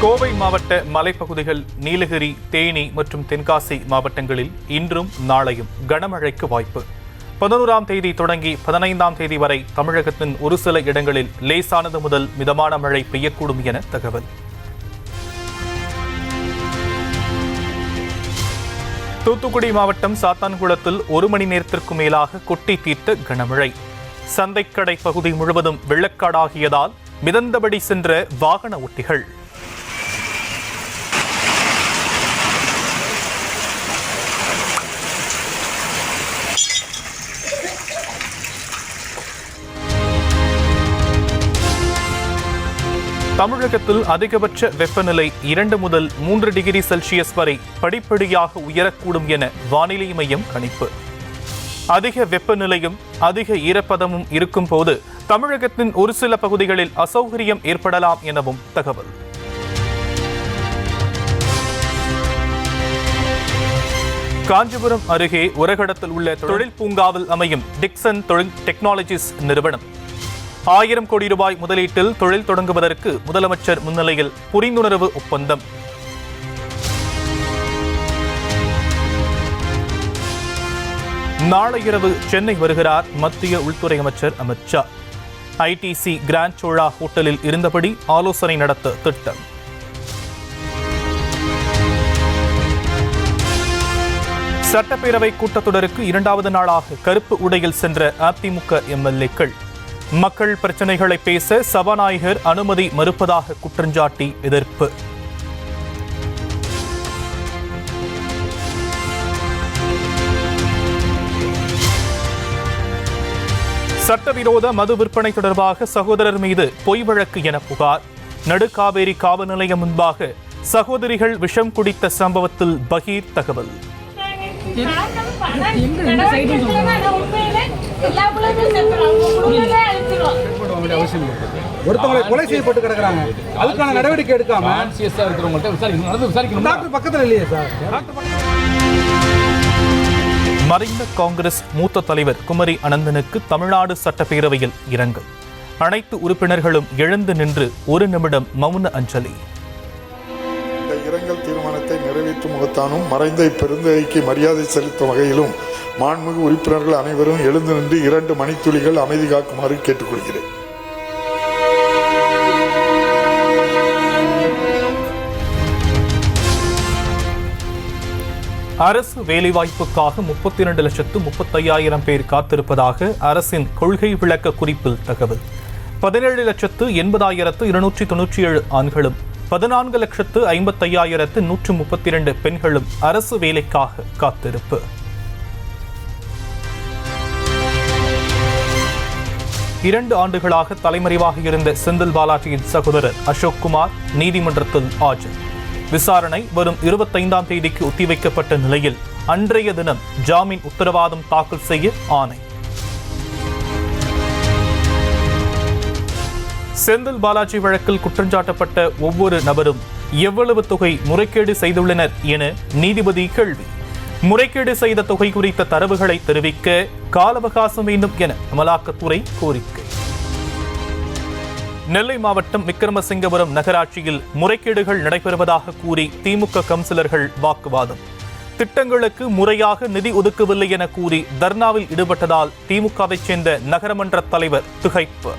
கோவை மாவட்ட மலைப்பகுதிகள், நீலகிரி, தேனி மற்றும் தென்காசி மாவட்டங்களில் இன்றும் நாளையும் கனமழைக்கு வாய்ப்பு. 11ஆம் தேதி தொடங்கி 15ஆம் தேதி வரை தமிழகத்தின் ஒரு சில இடங்களில் லேசானது முதல் மிதமான மழை பெய்யக்கூடும் என தகவல். தூத்துக்குடி மாவட்டம் சாத்தான்குளத்தில் 1 மணி நேரத்திற்கு மேலாக கொட்டி தீர்த்த கனமழை. சந்தைக்கடை பகுதி முழுவதும் வெள்ளக்காடாகியதால் மிதந்தபடி சென்ற வாகன ஓட்டிகள். தமிழகத்தில் அதிகபட்ச வெப்பநிலை 2 முதல் 3 டிகிரி செல்சியஸ் வரை படிப்படியாக உயரக்கூடும் என வானிலை மையம் கணிப்பு. அதிக வெப்பநிலையும் அதிக ஈரப்பதமும் இருக்கும் போது தமிழகத்தின் ஒரு சில பகுதிகளில் அசௌகரியம் ஏற்படலாம் எனவும் தகவல். காஞ்சிபுரம் அருகே உரகடத்தில் உள்ள தொழில் பூங்காவில் அமையும் டிக்சன் டெக்னாலஜிஸ் நிறுவனம் 1000 கோடி ரூபாய் முதலீட்டில் தொழில் தொடங்குவதற்கு முதலமைச்சர் முன்னிலையில் புரிந்துணர்வு ஒப்பந்தம். நாளை இரவு சென்னை வருகிறார் மத்திய உள்துறை அமைச்சர் அமித் ஷா. ஐடிசி கிராண்ட் சோழா ஹோட்டலில் இருந்தபடி ஆலோசனை நடத்த திட்டம். சட்டப்பேரவை கூட்டத்தொடருக்கு 2வது நாளாக கருப்பு உடையில் சென்ற அதிமுக எம்எல்ஏக்கள். மக்கள் பிரச்சனைகளை பேச சபாநாயகர் அனுமதி மறுப்பதாக குற்றஞ்சாட்டி எதிர்ப்பு. சட்டவிரோத மது விற்பனை தொடர்பாக சகோதரர் மீது பொய் வழக்கு என புகார். நடுக்காவேரி காவல் நிலையம் முன்பாக சகோதரிகள் விஷம் குடித்த சம்பவத்தில் பகீர் தகவல். ஒருத்தவங்களை கொலை செய்யப்பட்டு கிடக்குறாங்க, அதுக்கான நடவடிக்கை எடுக்காம பக்கத்தில் இல்லையே சார். மறைந்த காங்கிரஸ் மூத்த தலைவர் குமரி அனந்தனுக்கு தமிழ்நாடு சட்டப்பேரவையில் இரங்கல். அனைத்து உறுப்பினர்களும் எழுந்து நின்று 1 நிமிடம் மௌன அஞ்சலி. இரங்கல் தீர்மானத்தை நிறைவேற்றும் முகத்தானும் மறைந்த இப்பெருந்தகைக்கு மரியாதை செலுத்தும் வகையிலும் மாண்புமிகு உறுப்பினர்கள் அனைவரும் எழுந்து நின்று 2 மணித்துளிகள் அமைதி காக்குமாறு கேட்டுக்கொள்கிறேன். அரசு வேலைவாய்ப்புக்காக 32,35,000 பேர் காத்திருப்பதாக அரசின் கொள்கை விளக்க குறிப்பில் தகவல். 17,80,297 ஆண்களும் 14,55,132 பெண்களும் அரசு வேலைக்காக காத்திருப்பு. இரண்டு ஆண்டுகளாக தலைமறைவாக இருந்த செந்தில் பாலாஜியின் சகோதரர் அசோக் குமார் நீதிமன்றத்தில் ஆஜர். விசாரணை வரும் 25ஆம் தேதிக்கு ஒத்திவைக்கப்பட்ட நிலையில் அன்றைய தினம் ஜாமீன் உத்தரவாதம் தாக்கல் செய்ய ஆணை. செந்தில் பாலாஜி வழக்கில் குற்றஞ்சாட்டப்பட்ட ஒவ்வொரு நபரும் எவ்வளவு தொகை முறைகேடு செய்துள்ளனர் என நீதிபதி கேள்வி. முறைகேடு செய்த தொகை குறித்த தரவுகளை தெரிவிக்க கால அவகாசம் வேண்டும் என அமலாக்கத்துறை கோரிக்கை. நெல்லை மாவட்டம் விக்கிரமசிங்கபுரம் நகராட்சியில் முறைகேடுகள் நடைபெறுவதாக கூறி திமுக கவுன்சிலர்கள் வாக்குவாதம். திட்டங்களுக்கு முறையாக நிதி ஒதுக்கவில்லை என கூறி தர்ணாவில் ஈடுபட்டதால் திமுகவை சேர்ந்த நகரமன்ற தலைவர் திகைப்பு.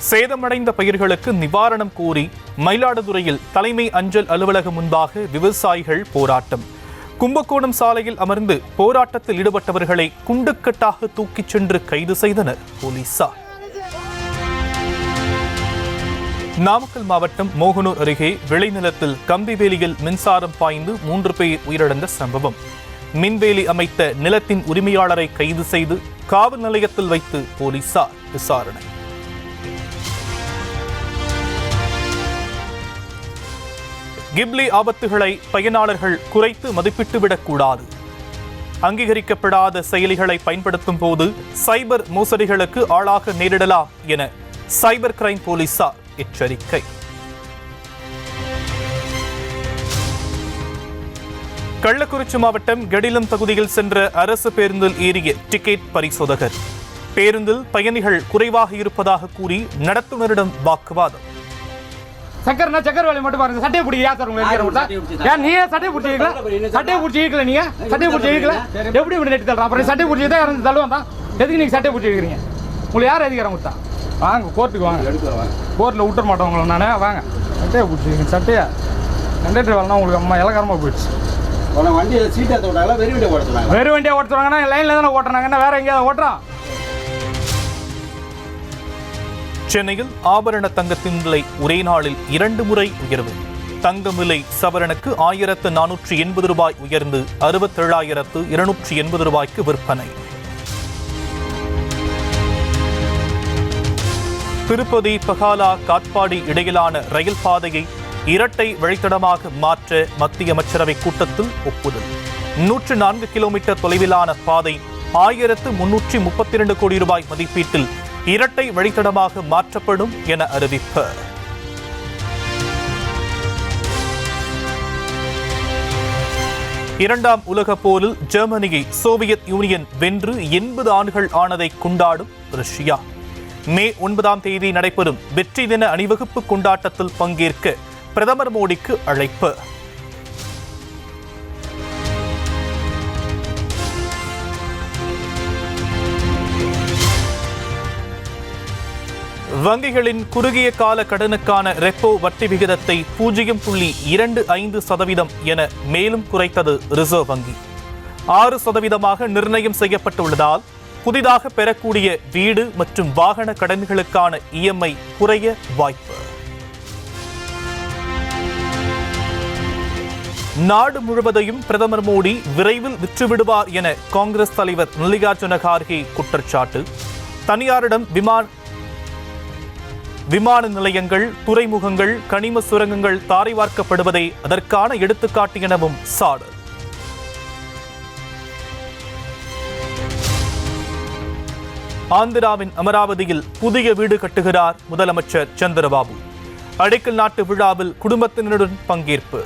சேதமடைந்த பயிர்களுக்கு நிவாரணம் கோரி மயிலாடுதுறையில் தலைமை அஞ்சல் அலுவலகம் முன்பாக விவசாயிகள் போராட்டம். கும்பகோணம் சாலையில் அமர்ந்து போராட்டத்தில் ஈடுபட்டவர்களை குண்டுக்கட்டாக தூக்கிச் சென்று கைது செய்தனர் போலீசார். நாமக்கல் மாவட்டம் மோகனூர் அருகே விளைநிலத்தில் கம்பிவேலியில் மின்சாரம் பாய்ந்து 3 பேர் உயிரிழந்த சம்பவம். மின்வேலி அமைத்த நிலத்தின் உரிமையாளரை கைது செய்து காவல் நிலையத்தில் வைத்து போலீசார் விசாரணை. கிப்லி ஆபத்துகளை பயனாளர்கள் குறைத்து மதிப்பிட்டுவிடக்கூடாது. அங்கீகரிக்கப்படாத செயலிகளை பயன்படுத்தும் போது சைபர் மோசடிகளுக்கு ஆளாக நேரிடலாம் என சைபர் கிரைம் போலீசார் எச்சரிக்கை. கள்ளக்குறிச்சி மாவட்டம் கெடிலம் பகுதியில் சென்ற அரசு பேருந்தில் ஏறிய டிக்கெட் பரிசோதகர் பேருந்தில் பயணிகள் குறைவாக இருப்பதாக கூறி நடத்துனரிடம் வாக்குவாதம். சக்கர வேலை மட்டும் பாருங்க. சட்டையை பிடிக்க யார் சார் உங்களுக்கு ஏன் நீங்க சட்டையை பிடிச்சிக்கல? சட்டையை பிடிச்சி இருக்கல, நீங்க சட்டையை பிடிச்சி இருக்கல, எப்படி இப்படி நெட்டி தள்ளுறோம்? அப்புறம் சட்டையை பிடிச்சி தான் இறந்து தள்ளுவோம் தான். எதுக்கு நீங்க சட்டையை பிடிச்சி இருக்கிறீங்க? உங்களுக்கு யார் அதிகாரம் கொடுத்தா? வாங்க கோர்ட்டுக்கு வாங்க, கோர்ட்டில் விட்டுற மாட்டோம் உங்களை. நானே வாங்க சட்டையை பிடிச்சிருக்கீங்க. சட்டையா கண்டக்டர் வேலைனா உங்களுக்கு அம்மா இலக்காரமாக போயிடுச்சு. வண்டியை சீட்டை ஓட்டாங்களா வெறும் வண்டியை ஓட்டுறாங்க? வெறும் வண்டியை ஓட்டுறாங்கன்னா லைனில் தானே ஓட்டுறாங்கன்னா வேற எங்கேயாவது ஓட்டுறான்? சென்னையில் ஆபரண தங்கத்தின் விலை ஒரே நாளில் 2 முறை உயர்வு. தங்கம் விலை சவரனுக்கு 1480 ரூபாய் உயர்ந்து 67,280 ரூபாய்க்கு விற்பனை. திருப்பதி பகாலா காட்பாடி இடையிலான ரயில் பாதையை இரட்டை வழித்தடமாக மாற்ற மத்திய அமைச்சரவை கூட்டத்தில் ஒப்புதல். 104 கிலோமீட்டர் தொலைவிலான பாதை 1332 கோடி ரூபாய் மதிப்பீட்டில் இரட்டை வழித்தடமாக மாற்றப்படும் என அறிவிப்பு. இரண்டாம் உலகப் போரில் ஜெர்மனியை சோவியத் யூனியன் வென்று 80 ஆண்டுகள் ஆனதை கொண்டாடும் ரஷ்யா. மே 9ஆம் தேதி நடைபெறும் வெற்றி தின அணிவகுப்பு கொண்டாட்டத்தில் பங்கேற்க பிரதமர் மோடிக்கு அழைப்பு. வங்கிகளின் குறுகிய கால கடனுக்கான ரெப்போ வட்டி விகிதத்தை 0.25% என மேலும் குறைத்தது ரிசர்வ் வங்கி. 6% நிர்ணயம் செய்யப்பட்டுள்ளதால் புதிதாக பெறக்கூடிய வீடு மற்றும் வாகன கடன்களுக்கான இஎம்ஐ குறைய வாய்ப்பு. நாடு முழுவதையும் பிரதமர் மோடி விரைவில் விற்றுவிடுவார் என காங்கிரஸ் தலைவர் மல்லிகார்ஜுன கார்கே குற்றச்சாட்டு. தனியாரிடம் விமான நிலையங்கள், துறைமுகங்கள், கனிம சுரங்கங்கள் தாரை வார்க்கப்படுவதே அதற்கான எடுத்துக்காட்டு எனவும் சாடல். ஆந்திராவின் அமராவதியில் புதிய வீடு கட்டுகிறார் முதலமைச்சர் சந்திரபாபு. அடிக்கல் நாட்டு விழாவில் குடும்பத்தினருடன் பங்கேற்பு.